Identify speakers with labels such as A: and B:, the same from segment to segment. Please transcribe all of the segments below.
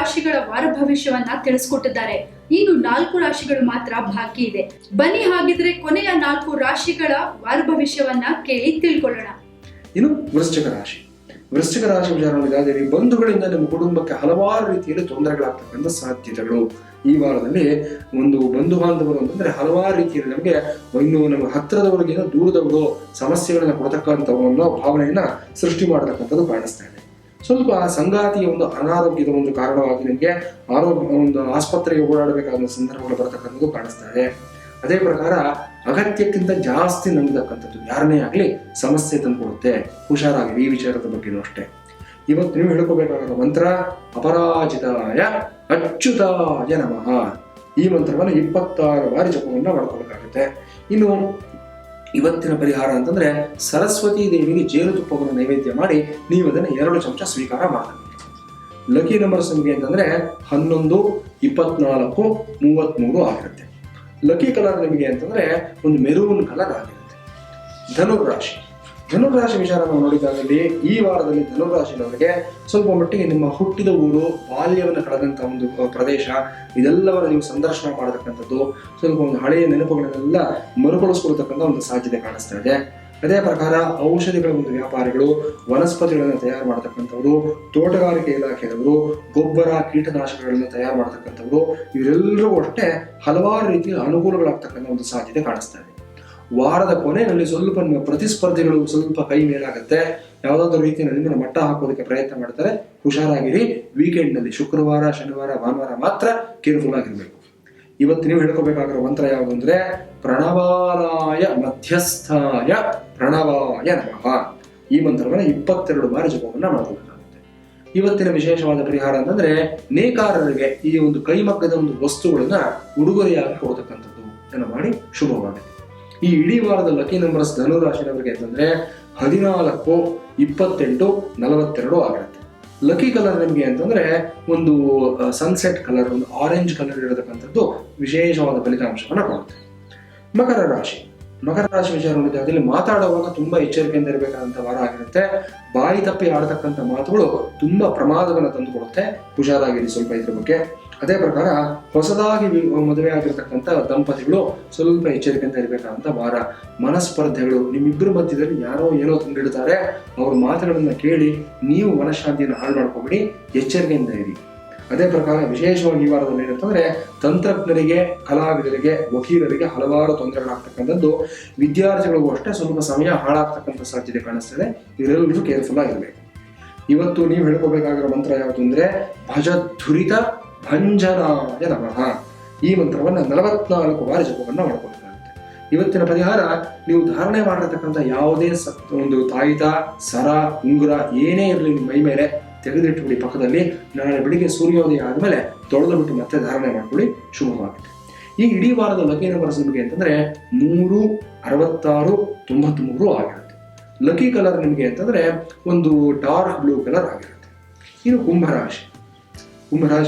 A: ರಾಶಿಗಳ ವಾರ ಭವಿಷ್ಯವನ್ನ ತಿಳಿಸ್ಕೊಟ್ಟಿದ್ದಾರೆ. ಇನ್ನು 4 ರಾಶಿಗಳು ಮಾತ್ರ ಬಾಕಿ ಇದೆ. ಬನ್ನಿ ಹಾಗಿದ್ರೆ ಕೊನೆಯ 4 ರಾಶಿಗಳ ವಾರ ಭವಿಷ್ಯವನ್ನ ಕೇಳಿ ತಿಳ್ಕೊಳ್ಳೋಣ.
B: ಇನ್ನು ವೃಶ್ಚಿಕ ರಾಶಿ ವಿಚಾರ ನೋಡಿದರೆ ಬಂಧುಗಳಿಂದ ನಿಮ್ಮ ಕುಟುಂಬಕ್ಕೆ ಹಲವಾರು ರೀತಿಯಲ್ಲಿ ತೊಂದರೆಗಳಾಗ್ತಕ್ಕಂಥ ಸಾಧ್ಯತೆಗಳು. ಈ ವಾರದಲ್ಲಿ ಒಂದು ಬಂಧು ಬಾಂಧವರು ಅಂತಂದ್ರೆ ಹಲವಾರು ರೀತಿಯಲ್ಲಿ ನಮಗೆ ಇನ್ನು ನಮ್ಮ ಹತ್ತಿರದವರಿಗಿಂತ ದೂರದವರು ಸಮಸ್ಯೆಗಳನ್ನ ಕೊಡತಕ್ಕಂಥ ಒಂದು ಭಾವನೆಯನ್ನ ಸೃಷ್ಟಿ ಮಾಡತಕ್ಕಂಥದ್ದು ಕಾಣಿಸ್ತಾ ಇದೆ. ಸ್ವಲ್ಪ ಸಂಗಾತಿಯ ಒಂದು ಅನಾರೋಗ್ಯದ ಒಂದು ಕಾರಣವಾಗಿ ನಿಮಗೆ ಒಂದು ಆಸ್ಪತ್ರೆಗೆ ಓಡಾಡಬೇಕಾದ ಸಂದರ್ಭಗಳು ಬರತಕ್ಕಂಥದ್ದು ಕಾಣಿಸ್ತಾ ಇದೆ. ಅದೇ ಪ್ರಕಾರ ಅಗತ್ಯಕ್ಕಿಂತ ಜಾಸ್ತಿ ನಂಬತಕ್ಕಂಥದ್ದು ಯಾರನ್ನೇ ಆಗಲಿ ಸಮಸ್ಯೆ ತಂದುಕೊಡುತ್ತೆ. ಹುಷಾರಾಗಿ ಈ ವಿಚಾರದ ಬಗ್ಗೆನೂ ಅಷ್ಟೇ. ಇವತ್ತು ನೀವು ಹೇಳ್ಕೋಬೇಕಾದ ಮಂತ್ರ ಅಪರಾಜಿತಾಯ ಅಚ್ಯುತಾಯ ನಮಃ. ಈ ಮಂತ್ರವನ್ನು 26 ಬಾರಿ ಜಪವನ್ನ ಮಾಡ್ಕೋಬೇಕಾಗುತ್ತೆ. ಇನ್ನು ಇವತ್ತಿನ ಪರಿಹಾರ ಅಂತಂದ್ರೆ ಸರಸ್ವತಿ ದೇವಿಗೆ ಜೇನುತುಪ್ಪವನ್ನು ನೈವೇದ್ಯ ಮಾಡಿ ನೀವು ಅದನ್ನು 2 ಚಮಚ ಸ್ವೀಕಾರ ಮಾಡಬೇಕು. ಲಕ್ಕಿ ನಂಬರ್ಸ್ ನಿಮಗೆ ಅಂತಂದ್ರೆ 11, 24, 33 ಆಗಿರುತ್ತೆ. ಲಕ್ಕಿ ಕಲರ್ ನಿಮಗೆ ಅಂತಂದ್ರೆ ಒಂದು ಮೆರೂನ್ ಕಲರ್ ಆಗಿರುತ್ತೆ. ಧನುರಾಶಿ ವಿಚಾರ ನಾವು ನೋಡಿದಾಗಲಿ ಈ ವಾರದಲ್ಲಿ ಧನುರಾಶಿನವರಿಗೆ ಸ್ವಲ್ಪ ಮಟ್ಟಿಗೆ ನಿಮ್ಮ ಹುಟ್ಟಿದ ಊರು, ಬಾಲ್ಯವನ್ನು ಕಳೆದಂತಹ ಒಂದು ಪ್ರದೇಶ, ಇದೆಲ್ಲವನ್ನ ನೀವು ಸಂದರ್ಶನ ಮಾಡತಕ್ಕಂಥದ್ದು, ಸ್ವಲ್ಪ ಒಂದು ಹಳೆಯ ನೆನಪುಗಳನ್ನೆಲ್ಲ ಮರುಕಳಿಸ್ಕೊಳ್ತಕ್ಕಂಥ ಒಂದು ಸಾಧ್ಯತೆ ಕಾಣಿಸ್ತಾ ಇದೆ. ಅದೇ ಪ್ರಕಾರ ಔಷಧಿಗಳ ಒಂದು ವ್ಯಾಪಾರಿಗಳು, ವನಸ್ಪತಿಗಳನ್ನು ತಯಾರು ಮಾಡತಕ್ಕಂಥವ್ರು, ತೋಟಗಾರಿಕೆ ಇಲಾಖೆಯವರು, ಗೊಬ್ಬರ ಕೀಟನಾಶಕಗಳನ್ನು ತಯಾರು ಮಾಡತಕ್ಕಂಥವ್ರು, ಇವರೆಲ್ಲರಿಗೂ ಅಷ್ಟೇ ಹಲವಾರು ರೀತಿಯ ಅನುಕೂಲಗಳಾಗ್ತಕ್ಕಂಥ ಒಂದು ಸಾಧ್ಯತೆ ಕಾಣಿಸ್ತಾ ಇದೆ. ವಾರದ ಕೊನೆಯಲ್ಲಿ ಸ್ವಲ್ಪ ನಿಮ್ಮ ಪ್ರತಿಸ್ಪರ್ಧಿಗಳು ಸ್ವಲ್ಪ ಕೈ ಮೇಲಾಗುತ್ತೆ. ಯಾವುದಾದ್ರೂ ರೀತಿಯಲ್ಲಿ ನಿಮ್ಮನ್ನು ಮಟ್ಟ ಹಾಕೋದಕ್ಕೆ ಪ್ರಯತ್ನ ಮಾಡ್ತಾರೆ. ಹುಷಾರಾಗಿರಿ. ವೀಕೆಂಡ್ನಲ್ಲಿ ಶುಕ್ರವಾರ, ಶನಿವಾರ, ಭಾನುವಾರ ಮಾತ್ರ ಕೇರ್ಫುಲ್ ಆಗಿರ್ಬೇಕು. ಇವತ್ತು ನೀವು ಹೇಳ್ಕೋಬೇಕಾಗಿರೋ ಮಂತ್ರ ಯಾವುದು ಅಂದ್ರೆ ಪ್ರಣವಾಲಯ ಮಧ್ಯಸ್ಥಾಯ ಪ್ರಣವಾಯ ನಮಃ. ಈ ಮಂತ್ರವನ್ನು 22 ಬಾರಿ ಜಪವನ್ನ ಮಾಡಬೇಕಾಗುತ್ತೆ. ಇವತ್ತಿನ ವಿಶೇಷವಾದ ಪರಿಹಾರ ಅಂತಂದ್ರೆ ನೇಕಾರರಿಗೆ ಈ ಒಂದು ಕೈಮಗ್ಗದ ಒಂದು ವಸ್ತುಗಳನ್ನ ಉಡುಗೊರೆಯಾಗಿ ಕೊಡತಕ್ಕಂಥದ್ದು ಇದನ್ನು ಮಾಡಿ ಶುಭವಾಗಿದೆ. ಈ ಇಡೀ ವಾರದ ಲಕ್ಕಿ ನಂಬರ್ಸ್ ಧನುರಾಶಿನವರಿಗೆ ಅಂತಂದ್ರೆ 14, 28, 42 ಆಗಿರುತ್ತೆ. ಲಕ್ಕಿ ಕಲರ್ ನಿಮಗೆ ಅಂತಂದ್ರೆ ಒಂದು ಸನ್ಸೆಟ್ ಕಲರ್, ಒಂದು ಆರೆಂಜ್ ಕಲರ್ ಇರತಕ್ಕಂಥದ್ದು ವಿಶೇಷವಾದ ಫಲಿತಾಂಶವನ್ನು ಕೊಡುತ್ತೆ. ಮಕರ ರಾಶಿ ವಿಚಾರ ನೋಡಿದಲ್ಲಿ ಮಾತಾಡುವಾಗ ತುಂಬಾ ಎಚ್ಚರಿಕೆಯಿಂದ ಇರಬೇಕಾದಂತ ವಾರ ಆಗಿರುತ್ತೆ. ಬಾಯಿ ತಪ್ಪಿ ಆಡತಕ್ಕಂಥ ಮಾತುಗಳು ತುಂಬಾ ಪ್ರಮಾದವನ್ನು ತಂದುಕೊಡುತ್ತೆ. ಹುಷಾರಾಗಿರಿ ಸ್ವಲ್ಪ ಇದ್ರ ಬಗ್ಗೆ. ಅದೇ ಪ್ರಕಾರ ಹೊಸದಾಗಿ ಮದುವೆ ಆಗಿರ್ತಕ್ಕಂಥ ದಂಪತಿಗಳು ಸ್ವಲ್ಪ ಎಚ್ಚರಿಕೆಯಿಂದ ಇರಬೇಕಾದಂತ ವಾರ. ಮನಸ್ಪರ್ಧೆಗಳು, ನಿಮ್ಮಿಬ್ಬರ ಮಧ್ಯದಲ್ಲಿ ಯಾರೋ ಏನೋ ತಂದಿಡ್ತಾರೆ, ಅವ್ರ ಮಾತುಗಳನ್ನ ಕೇಳಿ ನೀವು ಮನಃಶಾಂತಿಯನ್ನು ಹಾಳು ಮಾಡ್ಕೊಬೇಡಿ, ಎಚ್ಚರಿಕೆಯಿಂದ ಇರಿ. ಅದೇ ಪ್ರಕಾರ ವಿಶೇಷವಾಗಿ ಈ ವಾರದಲ್ಲಿ ಏನಂತಂದ್ರೆ ತಂತ್ರಜ್ಞರಿಗೆ, ಕಲಾವಿದರಿಗೆ, ವಕೀಲರಿಗೆ ಹಲವಾರು ತೊಂದರೆಗಳಾಗ್ತಕ್ಕಂಥದ್ದು. ವಿದ್ಯಾರ್ಥಿಗಳಿಗೂ ಅಷ್ಟೇ ಸ್ವಲ್ಪ ಸಮಯ ಹಾಳಾಗ್ತಕ್ಕಂಥ ಸಾಧ್ಯತೆ ಕಾಣಿಸ್ತದೆ. ಇವರೆಲ್ಲರೂ ಕೇರ್ಫುಲ್ ಆಗಿರ್ಬೇಕು. ಇವತ್ತು ನೀವು ಹೇಳ್ಕೋಬೇಕಾಗಿರೋ ಮಂತ್ರ ಯಾವುದು ಅಂದ್ರೆ ಭಜಧುರಿತ ಭಂಜನಾಯ ನಮಃ. ಈ ಮಂತ್ರವನ್ನ 44 ಬಾರಿ ಜಪವನ್ನ ಮಾಡ್ಕೋಬೇಕಾಗುತ್ತೆ. ಇವತ್ತಿನ ಪರಿಹಾರ ನೀವು ಧಾರಣೆ ಮಾಡಿರ್ತಕ್ಕಂಥ ಯಾವುದೇ ಒಂದು ತಾಯಿತ, ಸರ, ಉಂಗುರ ಏನೇ ಇರಲಿ ನಿಮ್ಮ ಮೈ ಮೇಲೆ ತೆಗೆದಿಟ್ಟುಬಿಡಿ ಪಕ್ಕದಲ್ಲಿ. ನಾಳೆ ಬೆಳಿಗ್ಗೆ ಸೂರ್ಯೋದಯ ಆದಮೇಲೆ ತೊಳೆದು ಬಿಟ್ಟು ಮತ್ತೆ ಧಾರಣೆ ಮಾಡ್ಕೊಳ್ಳಿ, ಶುಭವಾಗುತ್ತೆ. ಈ ಇಡೀ ವಾರದ ಲಕ್ಕಿ ನಂಬರ್ಸ್ ನಿಮಗೆ ಅಂತಂದ್ರೆ 3, 66, 93 ಆಗಿರುತ್ತೆ. ಲಕ್ಕಿ ಕಲರ್ ನಿಮಗೆ ಅಂತಂದ್ರೆ ಒಂದು ಡಾರ್ಕ್ ಬ್ಲೂ ಕಲರ್ ಆಗಿರುತ್ತೆ. ಇನ್ನು ಕುಂಭರಾಶಿ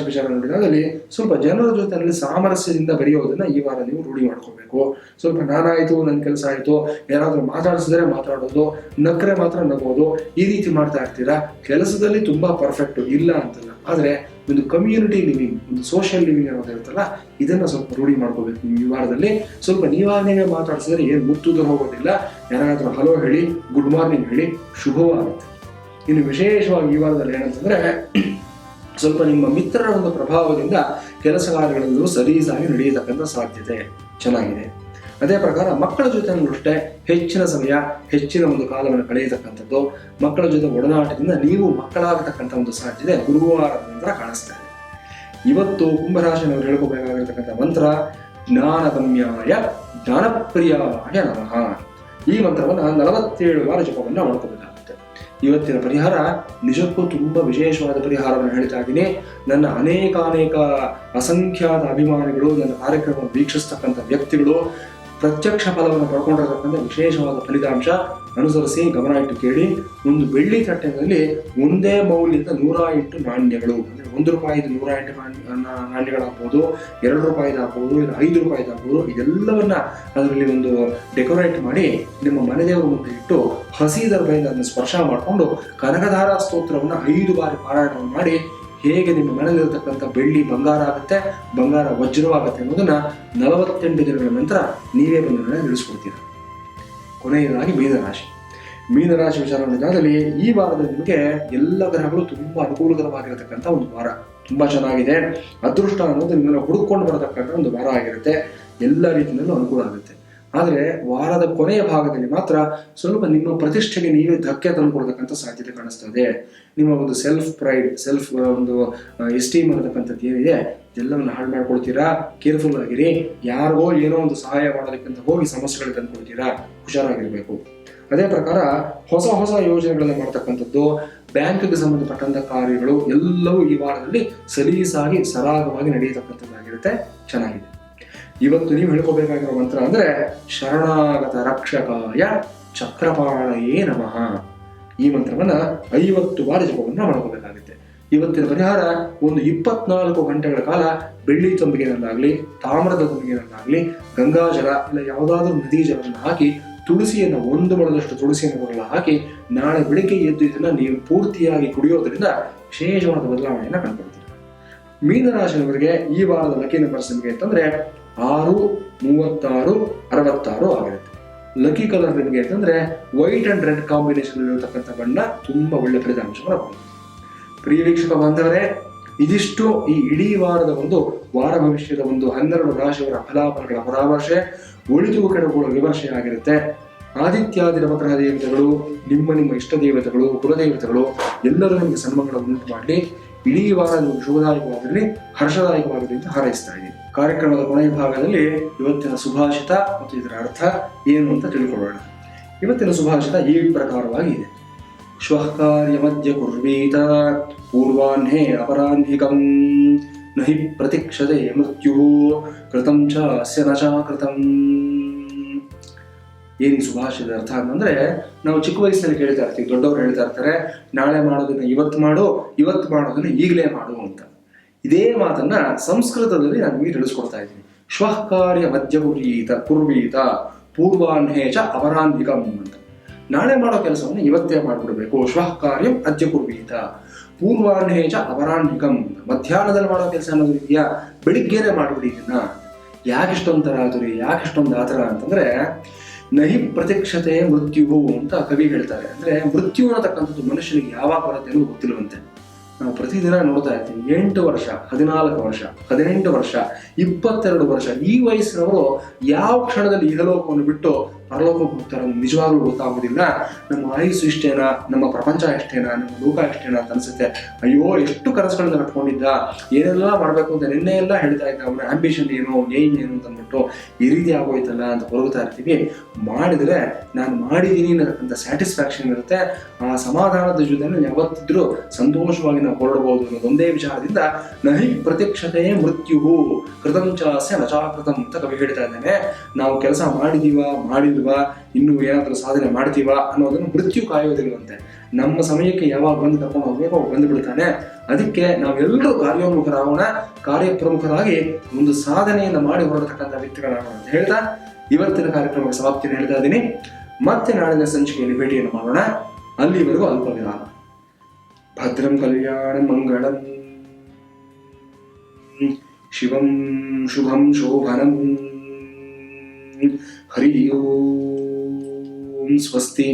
B: ವಿಚಾರ ನೋಡಿದಾಗಲಿ ಸ್ವಲ್ಪ ಜನರ ಜೊತೆಯಲ್ಲಿ ಸಾಮರಸ್ಯದಿಂದ ಬರೆಯೋದನ್ನ ಈ ವಾರ ನೀವು ರೂಢಿ ಮಾಡ್ಕೋಬೇಕು. ಸ್ವಲ್ಪ ನಾನಾಯ್ತು, ನನ್ನ ಕೆಲಸ ಆಯ್ತು, ಯಾರಾದ್ರೂ ಮಾತಾಡಿಸಿದ್ರೆ ಮಾತಾಡೋದು, ನಕ್ಕರೆ ಮಾತ್ರ ನಗೋದು, ಈ ರೀತಿ ಮಾಡ್ತಾ ಇರ್ತೀರಾ. ಕೆಲಸದಲ್ಲಿ ತುಂಬಾ ಪರ್ಫೆಕ್ಟ್ ಇಲ್ಲ ಅಂತಲ್ಲ, ಆದ್ರೆ ಒಂದು ಕಮ್ಯುನಿಟಿ ಲಿವಿಂಗ್, ಒಂದು ಸೋಷಿಯಲ್ ಲಿವಿಂಗ್ ಅನ್ನೋದು ಇರುತ್ತಲ್ಲ, ಇದನ್ನ ಸ್ವಲ್ಪ ರೂಢಿ ಮಾಡ್ಕೋಬೇಕು. ನೀವು ಈ ವಾರದಲ್ಲಿ ಸ್ವಲ್ಪ ನೀವೇ ಮಾತಾಡಿಸಿದ್ರೆ ಏನು ಮುತ್ತುದು ಹೋಗೋದಿಲ್ಲ. ಯಾರಾದ್ರೂ ಹಲೋ ಹೇಳಿ, ಗುಡ್ ಮಾರ್ನಿಂಗ್ ಹೇಳಿ, ಶುಭವಾಗುತ್ತೆ. ಇನ್ನು ವಿಶೇಷವಾಗಿ ಈ ವಾರದಲ್ಲಿ ಏನಂತಂದ್ರೆ ಸ್ವಲ್ಪ ನಿಮ್ಮ ಮಿತ್ರರ ಒಂದು ಪ್ರಭಾವದಿಂದ ಕೆಲಸ ಕಾರ್ಯಗಳಲ್ಲೂ ಸಲೀಸಾಗಿ ನಡೆಯತಕ್ಕಂಥ ಸಾಧ್ಯತೆ ಚೆನ್ನಾಗಿದೆ. ಅದೇ ಪ್ರಕಾರ ಮಕ್ಕಳ ಜೊತೆ ಅಷ್ಟೇ ಹೆಚ್ಚಿನ ಸಮಯ, ಹೆಚ್ಚಿನ ಒಂದು ಕಾಲವನ್ನು ಕಳೆಯತಕ್ಕಂಥದ್ದು, ಮಕ್ಕಳ ಜೊತೆ ಒಡನಾಟದಿಂದ ನೀವು ಮಕ್ಕಳಾಗತಕ್ಕಂಥ ಒಂದು ಸಾಧ್ಯತೆ ಗುರುವಾರದ ನಂತರ ಕಾಣಿಸ್ತಾ ಇದೆ. ಇವತ್ತು ಕುಂಭರಾಶಿನವರು ಹೇಳ್ಕೋಬೇಕಾಗಿರ್ತಕ್ಕಂಥ ಮಂತ್ರ ಜ್ಞಾನಗಮ್ಯಾಯ ಜ್ಞಾನಪ್ರಿಯಾಯ ನಮಃ. ಈ ಮಂತ್ರವನ್ನು 47 ಬಾರಿ ಜಪವನ್ನ ಮಾಡ್ಕೋಬೇಕಾಗುತ್ತೆ. ಇವತ್ತಿನ ಪರಿಹಾರ ನಿಜಕ್ಕೂ ತುಂಬಾ ವಿಶೇಷವಾದ ಪರಿಹಾರವನ್ನು ಹೇಳ್ತಾ ಇದ್ದೀನಿ. ನನ್ನ ಅನೇಕ ಅಸಂಖ್ಯಾತ ಅಭಿಮಾನಿಗಳು, ನನ್ನ ಕಾರ್ಯಕ್ರಮ ವೀಕ್ಷಿಸ್ತಕ್ಕಂಥ ವ್ಯಕ್ತಿಗಳು ಪ್ರತ್ಯಕ್ಷ ಫಲವನ್ನು ಪಡ್ಕೊಂಡಿರತಕ್ಕಂಥ ವಿಶೇಷವಾದ ಫಲಿತಾಂಶ ಅನುಸರಿಸಿ ಗಮನ ಇಟ್ಟು ಕೇಳಿ. ಒಂದು ಬೆಳ್ಳಿ ತಟ್ಟೆನಲ್ಲಿ ಒಂದೇ ಮೌಲ್ಯದ 108 ನಾಣ್ಯಗಳು, ಅಂದರೆ ₹1 108 ನಾಣ್ಯಗಳಾಗ್ಬೋದು, ₹2 ಆಗ್ಬೋದು, ಇಲ್ಲ ₹5 ಆಗ್ಬೋದು, ಇದೆಲ್ಲವನ್ನ ಅದರಲ್ಲಿ ಒಂದು ಡೆಕೋರೇಟ್ ಮಾಡಿ ನಿಮ್ಮ ಮನೆದೇವರ ಮುಂದೆ ಇಟ್ಟು ಹಸಿ ದರ್ಬೆಯಿಂದ ಅದನ್ನು ಸ್ಪರ್ಶ ಮಾಡಿಕೊಂಡು ಕನಕಧಾರಾ ಸ್ತೋತ್ರವನ್ನು 5 ಬಾರಿ ಪಾರಾಯಣ ಮಾಡಿ ಹೇಗೆ ನಿಮ್ಮ ಮನೆಯಲ್ಲಿರತಕ್ಕಂಥ ಬೆಳ್ಳಿ ಬಂಗಾರ ಆಗುತ್ತೆ, ಬಂಗಾರ ವಜ್ರವಾಗುತ್ತೆ ಅನ್ನೋದನ್ನ 48 ದಿನಗಳ ನಂತರ ನೀವೇ ಬಂದು ನನಗೆ ತಿಳಿಸ್ಕೊಡ್ತೀರ. ಕೊನೆಯದಾಗಿ ಮೀನರಾಶಿ. ಮೀನರಾಶಿ ವಿಚಾರ ನೋಡಿದಾದಲ್ಲಿ ಈ ವಾರದಲ್ಲಿ ನಿಮಗೆ ಎಲ್ಲ ಗ್ರಹಗಳು ತುಂಬಾ ಅನುಕೂಲಕರವಾಗಿರತಕ್ಕಂಥ ಒಂದು ವಾರ. ತುಂಬಾ ಚೆನ್ನಾಗಿದೆ. ಅದೃಷ್ಟ ಅನ್ನೋದು ನಿಮ್ಮನ್ನು ಹುಡುಕೊಂಡು ಬರತಕ್ಕಂಥ ಒಂದು ವಾರ ಆಗಿರುತ್ತೆ. ಎಲ್ಲ ರೀತಿಯಲ್ಲೂ ಅನುಕೂಲ ಆಗುತ್ತೆ. ಆದರೆ ವಾರದ ಕೊನೆಯ ಭಾಗದಲ್ಲಿ ಮಾತ್ರ ಸ್ವಲ್ಪ ನಿಮ್ಮ ಪ್ರತಿಷ್ಠೆಗೆ ನೀವೇ ಧಕ್ಕೆ ತಂದುಕೊಡ್ತಕ್ಕಂಥ ಸಾಧ್ಯತೆ ಕಾಣಿಸ್ತದೆ. ನಿಮ್ಮ ಒಂದು ಸೆಲ್ಫ್ ಪ್ರೈಡ್, ಸೆಲ್ಫ್ ಒಂದು ಎಸ್ಟೀಮ್ ಅನ್ನತಕ್ಕಂಥದ್ದು ಏನಿದೆ ಎಲ್ಲವನ್ನು ಹಾಳು ಮಾಡ್ಕೊಳ್ತೀರಾ. ಕೇರ್ಫುಲ್ ಆಗಿರಿ. ಯಾರಿಗೋ ಏನೋ ಒಂದು ಸಹಾಯ ಮಾಡೋದಕ್ಕಂತ ಹೋಗಿ ಸಮಸ್ಯೆಗಳು ತಂದುಕೊಳ್ತೀರಾ. ಹುಷಾರಾಗಿರ್ಬೇಕು. ಅದೇ ಪ್ರಕಾರ ಹೊಸ ಹೊಸ ಯೋಜನೆಗಳನ್ನು ಮಾಡ್ತಕ್ಕಂಥದ್ದು, ಬ್ಯಾಂಕ್ಗೆ ಸಂಬಂಧಪಟ್ಟಂತ ಕಾರ್ಯಗಳು ಎಲ್ಲವೂ ಈ ವಾರದಲ್ಲಿ ಸಲೀಸಾಗಿ ಸರಾಗವಾಗಿ ನಡೆಯತಕ್ಕಂಥದ್ದಾಗಿರುತ್ತೆ. ಚೆನ್ನಾಗಿದೆ. ಇವತ್ತು ನೀವು ಹೇಳ್ಕೋಬೇಕಾಗಿರೋ ಮಂತ್ರ ಅಂದ್ರೆ ಶರಣಾಗತ ರಕ್ಷಕಾಯ ಚಕ್ರಪಾಳಯೇ ನಮಃ. ಈ ಮಂತ್ರವನ್ನ 50 ಬಾರಿ ಜಪವನ್ನ ಮಾಡ್ಕೋಬೇಕಾಗುತ್ತೆ. ಇವತ್ತಿನ ಪರಿಹಾರ ಒಂದು 24 ಗಂಟೆಗಳ ಕಾಲ ಬೆಳ್ಳಿ ತಂಬಿಗೆನಲ್ಲಾಗ್ಲಿ, ತಾಮ್ರದ ತಂಬಿಗೆನಲ್ಲಾಗ್ಲಿ, ಗಂಗಾಜಲ ಇಲ್ಲ ಯಾವುದಾದ್ರೂ ನದಿ ಜಲವನ್ನು ಹಾಕಿ ತುಳಸಿಯನ್ನು 1 ಮೊಳದಷ್ಟು ತುಳಸಿಯನ್ನು ಹಾಕಿ ನಾಳೆ ಬೆಳಿಗ್ಗೆ ಎದ್ದು ಇದನ್ನ ನೀವು ಪೂರ್ತಿಯಾಗಿ ಕುಡಿಯೋದ್ರಿಂದ ವಿಶೇಷವಾದ ಬದಲಾವಣೆಯನ್ನ ಕಂಡುಕೊಳ್ತೀರಿ. ಮೀನರಾಶಿಯವರಿಗೆ ಈ ವಾರದ ಲಕ್ಕಿ ನಂಬರ್ಸ್ ನಿಮಗೆ ಅಂತಂದ್ರೆ 6, 36, 66 ಆಗಿರುತ್ತೆ. ಲಕ್ಕಿ ಕಲರ್ ನಿಮಗೆ ಅಂತಂದ್ರೆ ವೈಟ್ ಅಂಡ್ ರೆಡ್ ಕಾಂಬಿನೇಷನ್ ಇರತಕ್ಕಂಥ ಬಣ್ಣ ತುಂಬಾ ಒಳ್ಳೆ ಫಲಿತಾಂಶವನ್ನು ಕೊಡುತ್ತೆ. ಪ್ರಿಯ ವೀಕ್ಷಕ ಬಾಂಧವರೇ, ಇದಿಷ್ಟು ಈ ಇಡೀ ವಾರದ ಒಂದು ವಾರ ಭವಿಷ್ಯದ ಒಂದು 12 ರಾಶಿಯವರ ಫಲಾಫಲಗಳ ಪರಾಮರ್ಶೆ, ಒಳಿತು ಕೆಡುಕುಗಳ ವಿಮರ್ಶೆ ಆಗಿರುತ್ತೆ. ಆದಿತ್ಯಾದಿ ನವಗ್ರಹ ದೇವತೆಗಳು, ನಿಮ್ಮ ಇಷ್ಟ ದೇವತೆಗಳು, ಕುಲದೇವತೆಗಳು ಎಲ್ಲರೂ ನಿಮಗೆ ಸನ್ಮಾನಗಳನ್ನು ಉಂಟು ಮಾಡಲಿ. ಇಡೀ ವಾರ ನಿಮಗೆ ಶುಭದಾಯಕವಾಗಿರಲಿ, ಹರ್ಷದಾಯಕವಾಗಿರಲಿ ಅಂತ ಹಾರೈಸ್ತಾ ಇದ್ದೀನಿ. ಕಾರ್ಯಕ್ರಮದ ಕೊನೆಯ ಭಾಗದಲ್ಲಿ ಇವತ್ತಿನ ಸುಭಾಷಿತ ಮತ್ತು ಇದರ ಅರ್ಥ ಏನು ಅಂತ ತಿಳ್ಕೊಳ್ಳೋಣ. ಇವತ್ತಿನ ಸುಭಾಷಿತ ಈ ಪ್ರಕಾರವಾಗಿ ಇದೆ. ಶ್ವಃ ಕಾರ್ಯ ಮಧ್ಯ ಕುರ್ವೀತ ಪೂರ್ವಾಹ್ನೇ ಅಪರಾಹ್ನಿಕಂ ನಹಿ ಪ್ರತೀಕ್ಷತೆ ಮೃತ್ಯು ಕೃತಂ ಚ ಅಸ್ಯ ನ ಚ ಕೃತಂ. ಏನು ಈ ಸುಭಾಷಿತ ಅರ್ಥ ಅಂತಂದ್ರೆ, ನಾವು ಚಿಕ್ಕ ವಯಸ್ಸಿನಲ್ಲಿ ಕೇಳ್ತಾ ಇರ್ತೀವಿ, ದೊಡ್ಡವರು ಹೇಳ್ತಾ ಇರ್ತಾರೆ, ನಾಳೆ ಮಾಡೋದನ್ನ ಇವತ್ತು ಮಾಡು, ಇವತ್ತು ಮಾಡೋದನ್ನ ಈಗಲೇ ಮಾಡು ಅಂತ. ಇದೇ ಮಾತನ್ನ ಸಂಸ್ಕೃತದಲ್ಲಿ ನಾನು ನಿಮಗೆ ತಿಳಿಸ್ಕೊಡ್ತಾ ಇದ್ದೀನಿ. ಶ್ವಃ ಕಾರ್ಯ ಮಧ್ಯ ಕುರ್ವೀತ ಪೂರ್ವಾಹ್ನೇ ಚ ಅಪರಾಹ್ನಿಕಂ ಅಂತ. ನಾಳೆ ಮಾಡೋ ಕೆಲಸವನ್ನು ಇವತ್ತೇ ಮಾಡಿಬಿಡ್ಬೇಕು. ಶ್ವಃ ಕಾರ್ಯಂ ಅದ್ಯ ಕುರ್ವೀತ ಪೂರ್ವಾಹ್ನೇ ಚ ಅಪರಾಹ್ನಿಕಂ. ಮಧ್ಯಾಹ್ನದಲ್ಲಿ ಮಾಡೋ ಕೆಲಸ ಅನ್ನೋದು ಇದೆಯಾ, ಬೆಳಿಗ್ಗೆನೆ ಮಾಡ್ಬಿಡಿ ಇದನ್ನ. ಯಾಕಿಷ್ಟೊಂದು ತರ ಆತುರಿ, ಯಾಕಿಷ್ಟೊಂದು ಆತರ ಅಂತಂದ್ರೆ, ನಹಿ ಪ್ರತೀಕ್ಷತೆ ಮೃತ್ಯು ಅಂತ ಕವಿ ಹೇಳ್ತಾರೆ. ಅಂದ್ರೆ ಮೃತ್ಯು ಅನ್ನತಕ್ಕಂಥದ್ದು ಮನುಷ್ಯನಿಗೆ ಯಾವಾಗ ಬರುತ್ತೆ ಅನ್ನೋದು ಗೊತ್ತಿಲ್ಲವಂತೆ. ನಾವು ಪ್ರತಿದಿನ ನೋಡ್ತಾ ಇರ್ತೀವಿ, 8 ವರ್ಷ, 14 ವರ್ಷ, 18 ವರ್ಷ, 22 ವರ್ಷ ಈ ವಯಸ್ಸಿನವರು ಯಾವ ಕ್ಷಣದಲ್ಲಿ ಇಹಲೋಕವನ್ನು ಬಿಟ್ಟು ಪರಲೋಕಕ್ಕೆ ಹೋಗ್ತಾರೆ ನಿಜವಾಗ್ಲೂ ಗೊತ್ತಾಗೋದಿಲ್ಲ. ನಮ್ಮ ಆಯುಸ್ಸು ಇಷ್ಟೇನಾ, ನಮ್ಮ ಪ್ರಪಂಚ ಎಷ್ಟೇನಾ, ನಮ್ಮ ಲೋಕ ಎಷ್ಟೇನಾ ಅಂತ ಅನ್ಸುತ್ತೆ. ಅಯ್ಯೋ, ಎಷ್ಟು ಕನಸುಗಳನ್ನ ಕಟ್ಕೊಂಡಿದ್ದ, ಏನೆಲ್ಲ ಮಾಡ್ಬೇಕು ಅಂತ ನಿನ್ನೆ ಎಲ್ಲ ಹೇಳ್ತಾ ಇದ್ದ, ಅವನ ಆಂಬಿಷನ್ ಏನು, ಏನ್ ಏನು ಅಂತ ಅಂದ್ಬಿಟ್ಟು ಈ ರೀತಿ ಆಗೋಯ್ತಲ್ಲ ಅಂತ ಹೊರಗುತ್ತಾ ಇರ್ತೀವಿ. ಮಾಡಿದ್ರೆ ನಾನು ಮಾಡಿದ್ದೀನಿ ಅನ್ನತಕ್ಕಂಥ ಸ್ಯಾಟಿಸ್ಫ್ಯಾಕ್ಷನ್ ಇರುತ್ತೆ. ಆ ಸಮಾಧಾನದ ಜೊತೆ ಯಾವತ್ತಿದ್ರೂ ಸಂತೋಷವಾಗಿ ನಾವು ಹೊರಡಬಹುದು ಅನ್ನೋದೊಂದೇ ವಿಚಾರದಿಂದ ನಹಿ ಪ್ರತೀಕ್ಷತೆ ಮೃತ್ಯು ಕೃತಂ ಚಾಸ್ಯ ನಚಾಕೃತಂ ಅಂತ ಕವಿ ಹೇಳ್ತಾ ಇದ್ದಾನೆ. ನಾವು ಕೆಲಸ ಮಾಡಿಲ್ವಾ, ಇನ್ನು ಏನಾದರೂ ಸಾಧನೆ ಮಾಡ್ತೀವ ಅನ್ನೋದನ್ನು ಮೃತ್ಯು ಕಾಯೋದಿಲ್ವಂತೆ. ನಮ್ಮ ಸಮಯಕ್ಕೆ ಯಾವಾಗ ಬಂದು ಕರ್ಕೊಂಡು ಹೋಗ್ಬೇಕು ಅವಾಗ ಬಂದು ಬಿಡ್ತಾನೆ. ಅದಕ್ಕೆ ನಾವೆಲ್ಲರೂ ಕಾರ್ಯೋನ್ಮುಖರಾಗೋಣ, ಕಾರ್ಯಪ್ರಮುಖರಾಗಿ ಒಂದು ಸಾಧನೆಯನ್ನು ಮಾಡಿ ಹೊರಡತಕ್ಕಂಥ ವ್ಯಕ್ತಿಗಳಾಗೋಣ ಅಂತ ಹೇಳ್ತಾ ಇವತ್ತಿನ ಕಾರ್ಯಕ್ರಮಕ್ಕೆ ಸಮಾಪ್ತಿಯನ್ನು ಹೇಳ್ತಾ ಇದ್ದೀನಿ. ಮತ್ತೆ ನಾಳಿನ ಸಂಚಿಕೆಯಲ್ಲಿ ಭೇಟಿಯನ್ನು ಮಾಡೋಣ. ಅಲ್ಲಿವರೆಗೂ ಅಲ್ಪ ವಿರಾಮ. ಭದ್ರಂ ಕಲ್ಯಾಣ ಮಂಗಳಂ ಶಿವಂ ಶುಭಂ ಶೋಭನಂ. ಹರಿ ಓಂ ಸ್ವಸ್ತಿ.